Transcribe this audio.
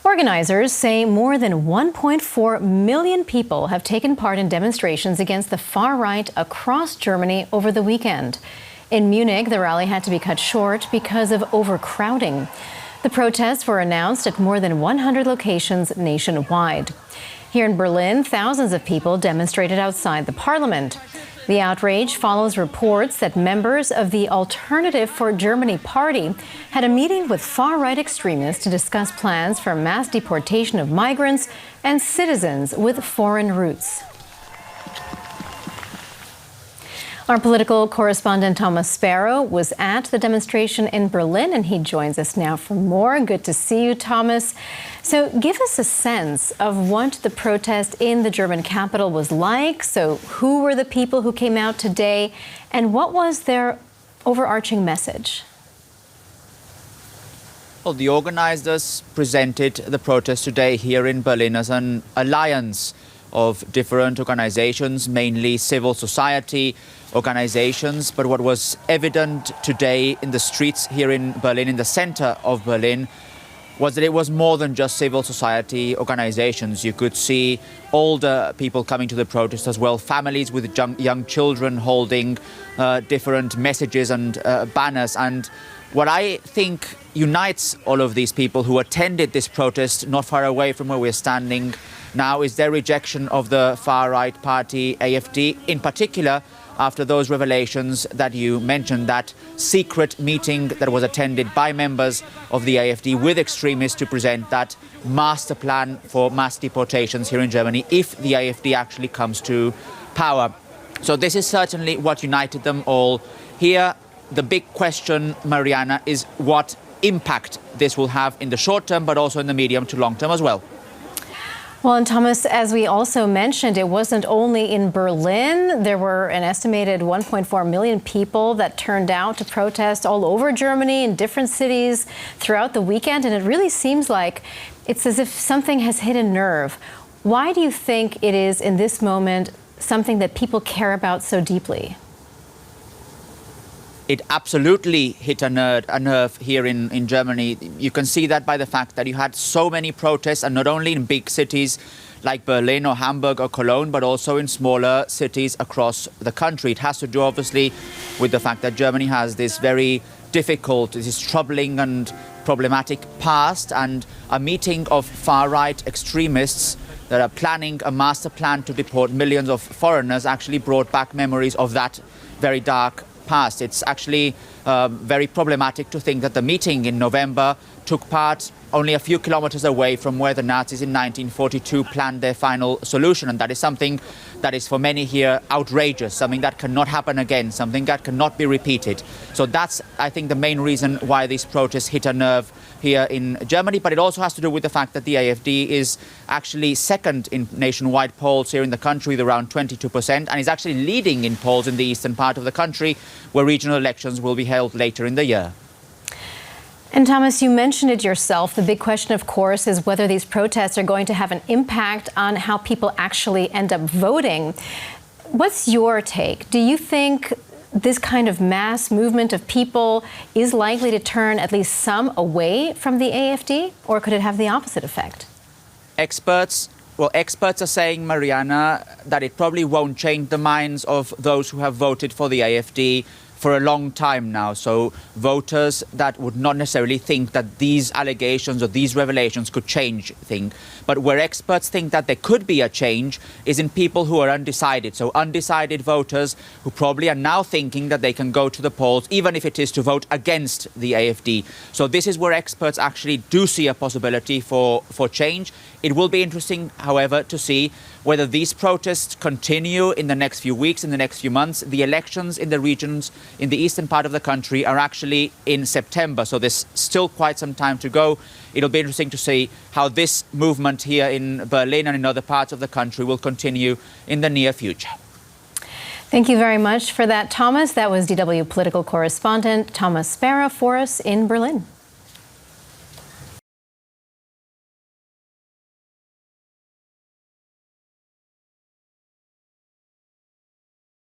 Organizers say more than 1.4 million people have taken part in demonstrations against the far right across Germany over the weekend. In Munich, the rally had to be cut short because of overcrowding. The protests were announced at more than 100 locations nationwide. Here in Berlin, thousands of people demonstrated outside the parliament. The outrage follows reports that members of the Alternative for Germany party had a meeting with far-right extremists to discuss plans for mass deportation of migrants and citizens with foreign roots. Our political correspondent Thomas Sparrow was at the demonstration in Berlin, and he joins us now for more. Good to see you, Thomas. So give us a sense of what the protest in the German capital was like. So who were the people who came out today, and what was their overarching message? Well, the organizers presented the protest today here in Berlin as an alliance of different organizations, mainly civil society organizations. But what was evident today in the streets here in Berlin, in the center of Berlin, was that it was more than just civil society organizations. You could see older people coming to the protest as well, families with young children holding different messages and banners. And what I think unites all of these people who attended this protest not far away from where we're standing now is their rejection of the far-right party AfD, in particular after those revelations that you mentioned, that secret meeting that was attended by members of the AfD with extremists to present that master plan for mass deportations here in Germany if the AfD actually comes to power. So this is certainly what united them all. Here, the big question, Mariana, is what impact this will have in the short term, but also in the medium to long term as well. Well, and Thomas, as we also mentioned, it wasn't only in Berlin. There were an estimated 1.4 million people that turned out to protest all over Germany in different cities throughout the weekend. And it really seems like it's as if something has hit a nerve. Why do you think it is in this moment something that people care about so deeply? It absolutely hit a nerve here in Germany. You can see that by the fact that you had so many protests, and not only in big cities like Berlin or Hamburg or Cologne, but also in smaller cities across the country. It has to do, obviously, with the fact that Germany has this very difficult, this troubling and problematic past, and a meeting of far-right extremists that are planning a master plan to deport millions of foreigners actually brought back memories of that very dark past. It's actually very problematic to think that the meeting in November took part only a few kilometers away from where the Nazis in 1942 planned their final solution. And that is something that is for many here outrageous, something that cannot happen again, something that cannot be repeated. So that's, I think, the main reason why these protests hit a nerve here in Germany. But it also has to do with the fact that the AfD is actually second in nationwide polls here in the country with around 22%, and is actually leading in polls in the eastern part of the country, where regional elections will be held later in the year. And Thomas, you mentioned it yourself. The big question, of course, is whether these protests are going to have an impact on how people actually end up voting. What's your take? Do you think this kind of mass movement of people is likely to turn at least some away from the AfD, or could it have the opposite effect? Experts are saying, Mariana, that it probably won't change the minds of those who have voted for the AfD for a long time now. So voters that would not necessarily think that these allegations or these revelations could change things. But where experts think that there could be a change is in people who are undecided. So undecided voters who probably are now thinking that they can go to the polls, even if it is to vote against the AfD. So this is where experts actually do see a possibility for change. It will be interesting, however, to see whether these protests continue in the next few weeks, in the next few months. The elections in the regions in the eastern part of the country are actually in September, so there's still quite some time to go. It'll be interesting to see how this movement here in Berlin and in other parts of the country will continue in the near future. Thank you very much for that, Thomas. That was DW political correspondent Thomas Sparrow for us in Berlin.